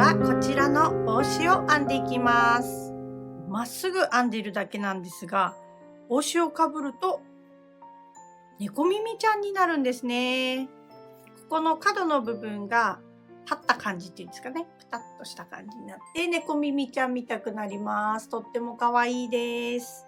はこちらの帽子を編んでいきます。まっすぐ編んでいるだけなんですが、帽子をかぶると猫耳ちゃんになるんですね。ここの角の部分が立った感じっていうんですかね、ピタッとした感じになって猫耳ちゃん見たくなります。とっても可愛いです。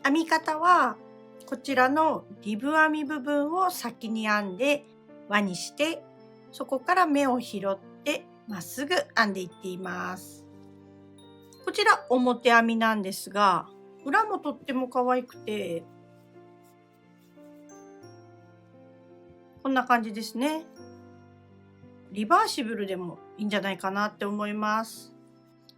編み方はこちらのリブ編み部分を先に編んで輪にして、そこから目を拾ってまっすぐ編んでいっています。こちら表編みなんですが、裏もとっても可愛くて、こんな感じですね。リバーシブルでもいいんじゃないかなって思います。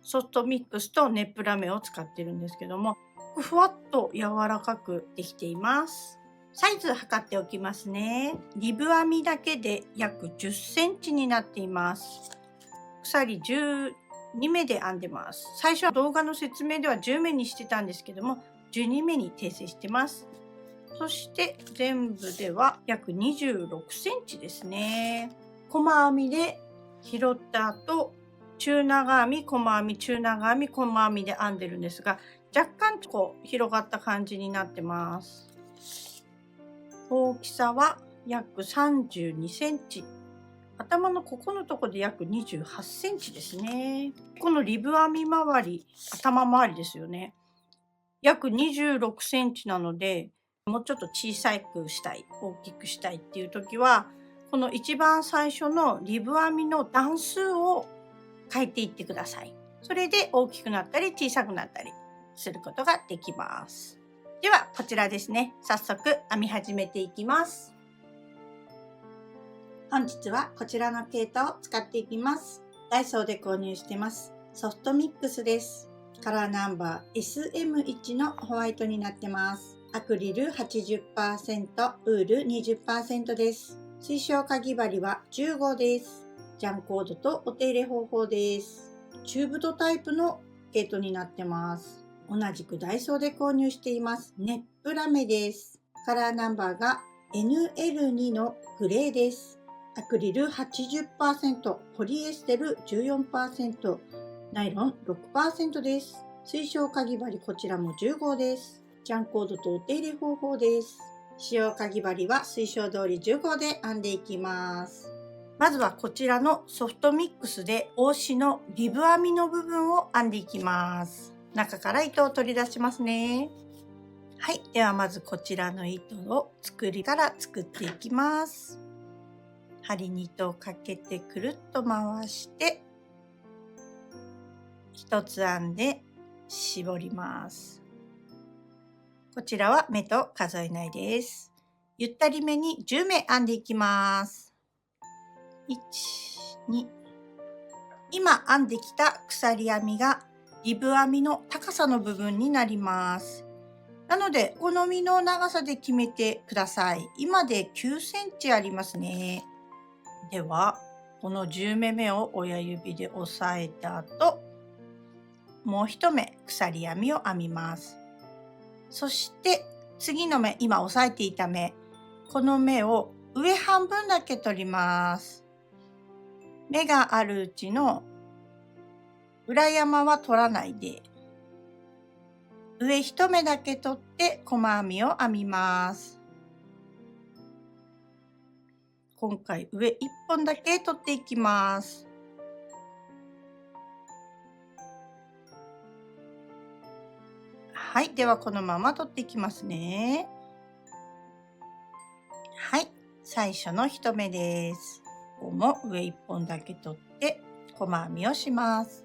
ソフトミックスとネップラメを使ってるんですけども、ふわっと柔らかくできています。サイズ測っておきますね。リブ編みだけで約10センチになっています。鎖12目で編んでます。最初は動画の説明では10目にしてたんですけども、12目に訂正してます。そして全部では約26センチですね。細編みで拾った後、中長編み、細編み、中長編み、細編みで編んでるんですが、若干こう広がった感じになってます。大きさは約32センチ。頭のここのとこで約28センチですね。このリブ編み周り、頭周りですよね。約26センチなので、もうちょっと小さくしたい、大きくしたいっていう時は、この一番最初のリブ編みの段数を変えていってください。それで大きくなったり小さくなったりすることができます。ではこちらですね。早速編み始めていきます。本日はこちらの毛糸を使っていきます。ダイソーで購入してます。ソフトミックスです。カラーナンバー SM1 のホワイトになってます。アクリル 80%、ウール 20% です。推奨かぎ針は15です。ジャンコードとお手入れ方法です。チューブドタイプの毛糸になってます。同じくダイソーで購入しています。ネップラメです。カラーナンバーが NL2 のグレーです。アクリル 80%、ポリエステル 14%、ナイロン 6% です。推奨かぎ針こちらも15です。ジャンコードとお手入れ方法です。使用かぎ針は推奨通り15で編んでいきます。まずはこちらのソフトミックスで帽子のリブ編みの部分を編んでいきます。中から糸を取り出しますね。はい、ではまずこちらの糸を作っていきます。針に糸をかけてくるっと回して一つ編んで絞ります。こちらは目と数えないです。ゆったりめに10目編んでいきます。1、2。今編んできた鎖編みがリブ編みの高さの部分になります。なのでお好みの長さで決めてください。今で9センチありますね。ではこの10目めを親指で押さえた後、もう一目鎖編みを編みます。そして次の目、今押さえていた目、この目を上半分だけ取ります。目があるうちの裏山は取らないで、上一目だけ取って細編みを編みます。今回上1本だけ取っていきます。はい、ではこのまま取っていきますね。はい、最初の1目です。ここも上1本だけ取って細編みをします。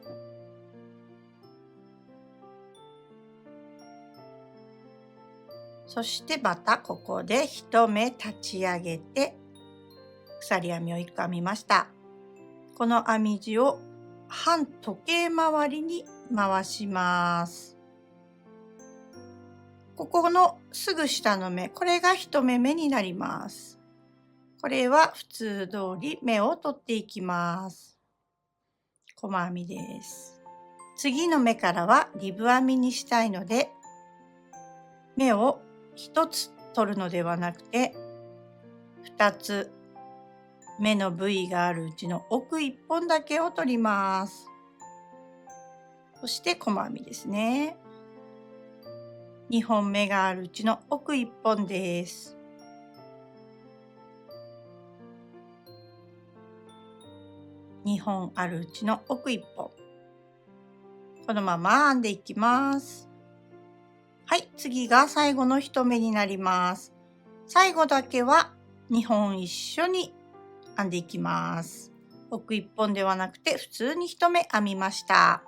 そしてまたここで1目立ち上げて鎖編みを1個編みました。この編み地を反時計回りに回します。ここのすぐ下の目、これが1目目になります。これは普通通り目を取っていきます。細編みです。次の目からはリブ編みにしたいので、目を1つ取るのではなくて2つ目の部位があるうちの奥1本だけを取ります。そして細編みですね。2本目があるうちの奥1本です。2本あるうちの奥1本。このまま編んでいきます。はい、次が最後の1目になります。最後だけは2本一緒に編んでいきます。奥1本ではなくて普通に1目編みました。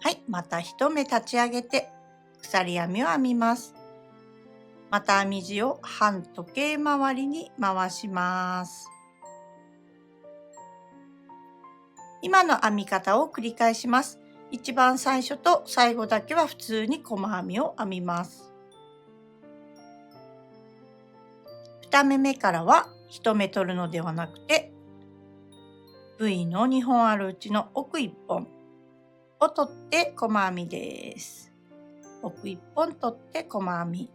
はい、また1目立ち上げて鎖編みを編みます。また編み地を半時計回りに回します。今の編み方を繰り返します。一番最初と最後だけは普通に細編みを編みます。2目目からは1目取るのではなくて V の2本あるうちの奥1本を取って細編みです。奥1本取って細編み。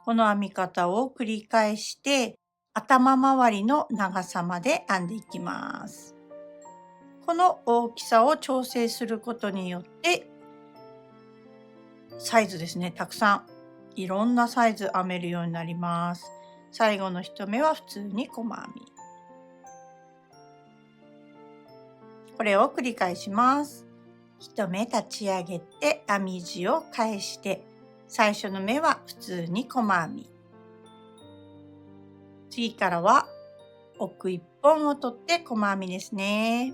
この編み方を繰り返して頭周りの長さまで編んでいきます。この大きさを調整することによってサイズですね、たくさんいろんなサイズ編めるようになります。最後の1目は普通に細編み。これを繰り返します。1目立ち上げて編み地を返して最初の目は普通に細編み。次からは奥1本を取って細編みですね。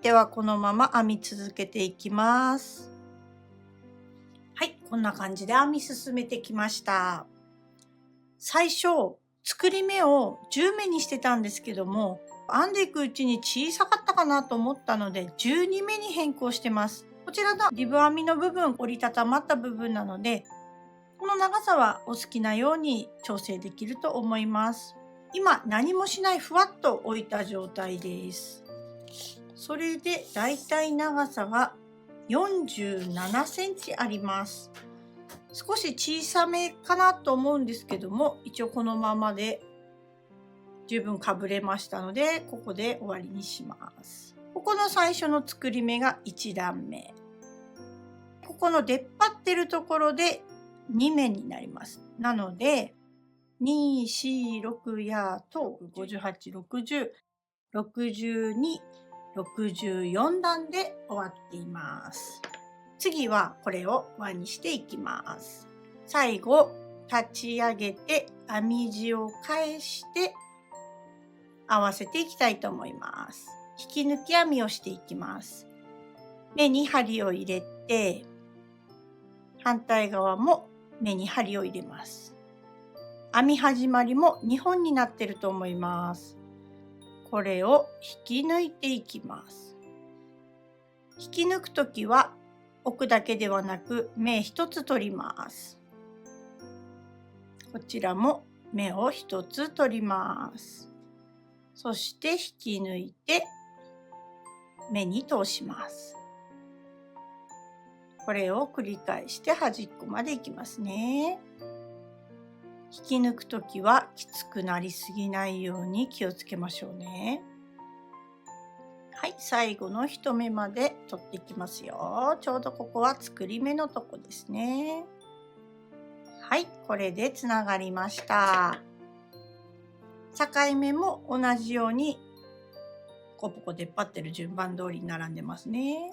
ではこのまま編み続けていきます。はい、こんな感じで編み進めてきました。最初作り目を10目にしてたんですけども、編んでいくうちに小さかったかなと思ったので12目に変更してます。こちらのリブ編みの部分、折りたたまった部分なので、この長さはお好きなように調整できると思います。今何もしないふわっと置いた状態です。それでだいたい長さが47センチあります。少し小さめかなと思うんですけども、一応このままで十分かぶれましたので、ここで終わりにします。ここの最初の作り目が1段目。ここの出っ張ってるところで2目になります。なので、2、4、6やと58、60、62、64段で終わっています。次はこれを輪にしていきます。最後、立ち上げて編み地を返して合わせていきたいと思います。引き抜き編みをしていきます。目に針を入れて、反対側も目に針を入れます。編み始まりも2本になってると思います。これを引き抜いていきます。引き抜くときは奥だけではなく目1つ取ります。こちらも目を1つ取ります。そして引き抜いて目に通します。これを繰り返して端っこまでいきますね。引き抜くときはきつくなりすぎないように気をつけましょうね。はい、最後の1目まで取っていきますよ。ちょうどここは作り目のとこですね。はい、これでつながりました。境目も同じようにポコ出っ張ってる順番通りに並んでますね。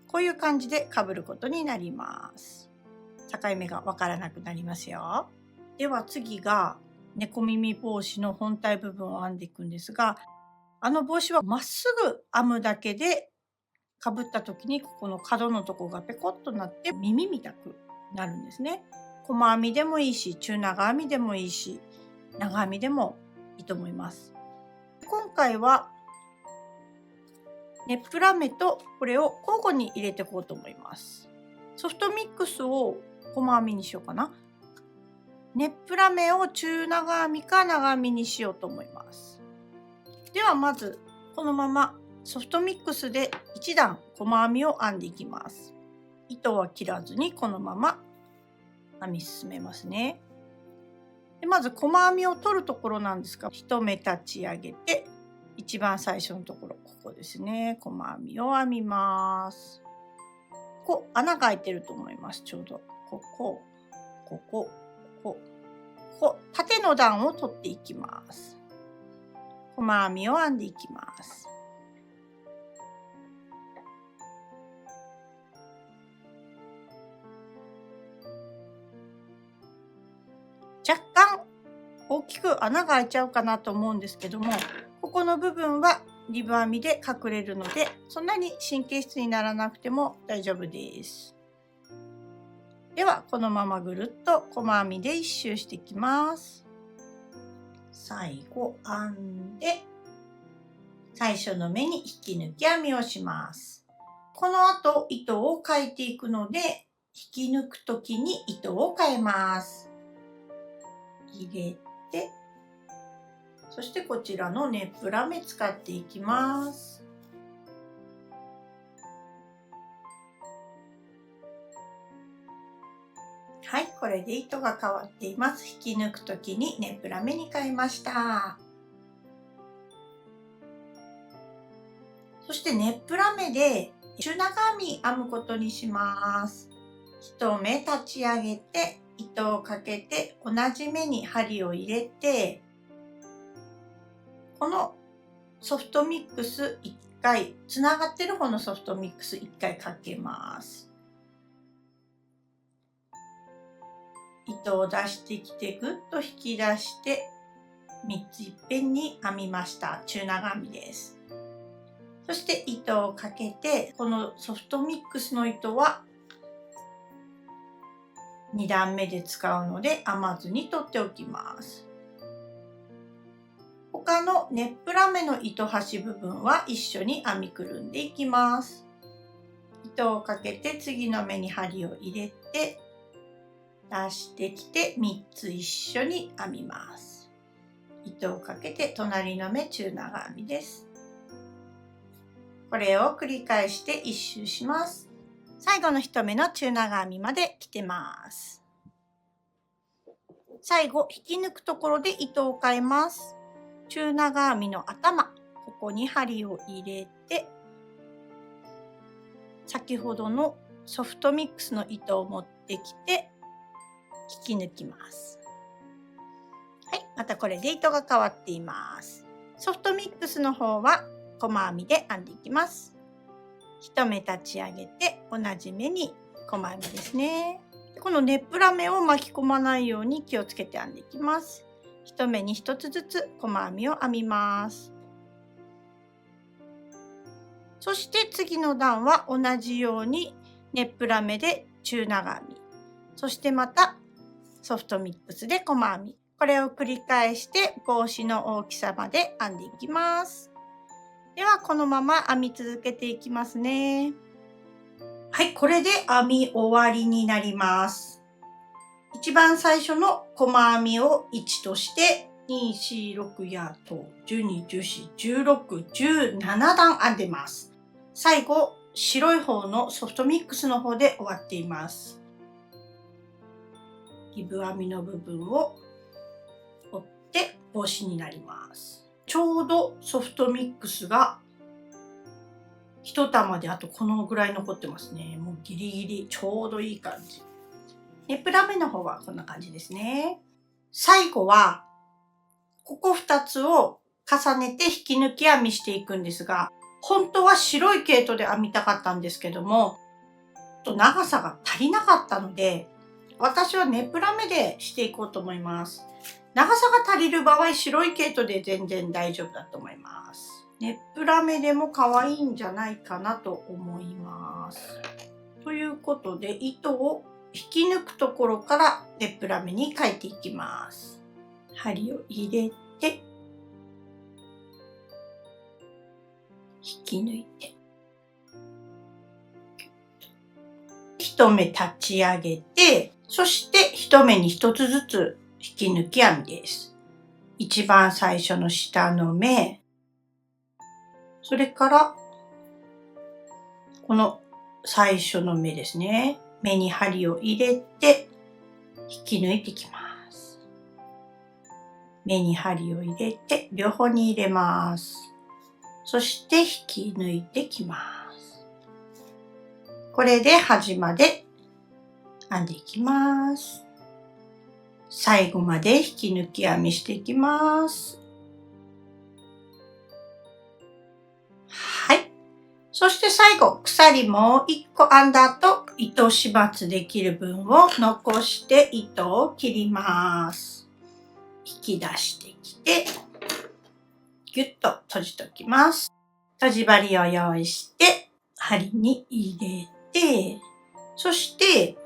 こういう感じで被ることになります。境目がわからなくなりますよ。では次が猫耳帽子の本体部分を編んでいくんですが、帽子はまっすぐ編むだけで被った時にここの角のとこがペコッとなって耳みたくなるんですね。細編みでもいいし、中長編みでもいいし、長編みでもいいと思います。今回はネップラメとこれを交互に入れていこうと思います。ソフトミックスを細編みにしようかな。ネップラメを中長編みか長編みにしようと思います。ではまずこのままソフトミックスで1段細編みを編んでいきます。糸は切らずにこのまま編み進めますね。でまず細編みを取るところなんですが、1目立ち上げて一番最初のところ、ここですね、細編みを編みます。ここ穴が開いてると思います。ちょうどここ、ここ、ここ、縦の段を取っていきます。細編みを編んでいきます。若干大きく穴が開いちゃうかなと思うんですけども、ここの部分はリブ編みで隠れるので、そんなに神経質にならなくても大丈夫です。ではこのままぐるっと細編みで1周していきます。最後編んで最初の目に引き抜き編みをします。この後糸を変えていくので、引き抜く時に糸を変えます。入れて、そしてこちらのネップラメ使っていきます。はい、これで糸が変わっています。引き抜くときにネップラメに変えました。そしてネップラメで中長編み編むことにします。1目立ち上げて糸をかけて同じ目に針を入れて、このソフトミックス1回、つながってる方のソフトミックス1回かけます。糸を出してきてぐっと引き出して3ついっぺんに編みました。中長編みです。そして糸をかけて、このソフトミックスの糸は2段目で使うので編まずに取っておきます。他のネップラメの糸端部分は一緒に編みくるんでいきます。糸をかけて次の目に針を入れて出してきて3つ一緒に編みます。糸をかけて隣の目中長編みです。これを繰り返して1周します。最後の1目の中長編みまで来てます。最後引き抜くところで糸を変えます。中長編みの頭、ここに針を入れて、先ほどのソフトミックスの糸を持ってきて引き抜きます。はい、またこれで糸が変わっています。ソフトミックスの方は細編みで編んでいきます。1目立ち上げて同じ目に細編みですね。このネップラメを巻き込まないように気をつけて編んでいきます。1目に1つずつ細編みを編みます。そして次の段は同じようにネップラメで中長編み、そしてまたソフトミックスで細編み、これを繰り返して帽子の大きさまで編んでいきます。ではこのまま編み続けていきますね。はい、これで編み終わりになります。一番最初の細編みを1として2、4、6やと12、14、16、17段編んでます。最後白い方のソフトミックスの方で終わっています。リブ編みの部分を折って帽子になります。ちょうどソフトミックスが1玉であとこのぐらい残ってますね。もうギリギリちょうどいい感じ。ネップラメの方はこんな感じですね。最後はここ2つを重ねて引き抜き編みしていくんですが、本当は白い毛糸で編みたかったんですけども、長さが足りなかったので、私はネップラメでしていこうと思います。長さが足りる場合、白い毛糸で全然大丈夫だと思います。ネップラメでも可愛いんじゃないかなと思います。ということで、糸を引き抜くところからネップラメに変えていきます。針を入れて、引き抜いて、1目立ち上げて、そして1目に1つずつ引き抜き編みです。一番最初の下の目、それから、この最初の目ですね。目に針を入れて、引き抜いていきます。目に針を入れて、両方に入れます。そして引き抜いていきます。これで端まで編んでいきます。最後まで引き抜き編みしていきます。はい。そして最後、鎖もう1個編んだ後、糸始末できる分を残して糸を切ります。引き出してきて、ぎゅっと閉じておきます。閉じ針を用意して、針に入れて、そして、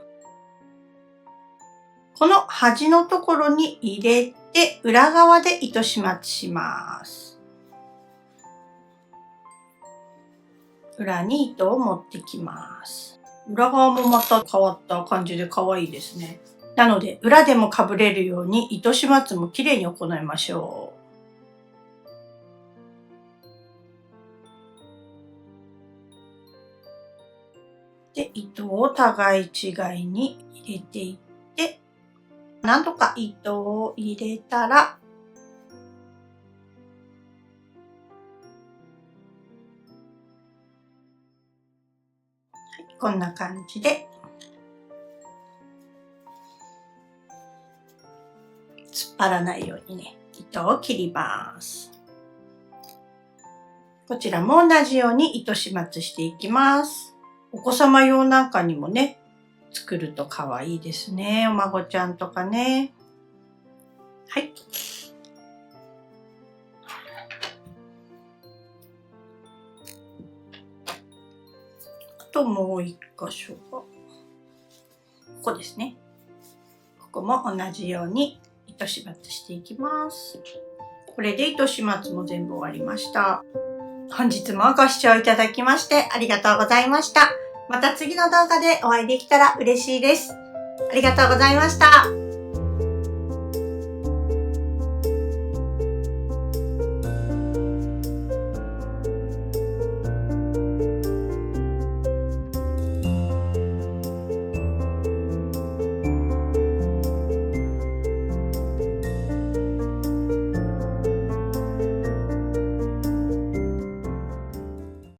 この端のところに入れて、裏側で糸始末します。裏に糸を持ってきます。裏側もまた変わった感じで可愛いですね。なので、裏でもかぶれるように糸始末もきれいに行いましょう。で、糸を互い違いに入れていって、何度か糸を入れたら、はい、こんな感じで、突っ張らないようにね、糸を切ります。こちらも同じように糸始末していきます。お子様用なんかにもね、作ると可愛いですね。お孫ちゃんとかね。はい。あともう一箇所が、ここですね。ここも同じように糸始末していきます。これで糸始末も全部終わりました。本日もご視聴いただきましてありがとうございました。また次の動画でお会いできたら嬉しいです。ありがとうございました。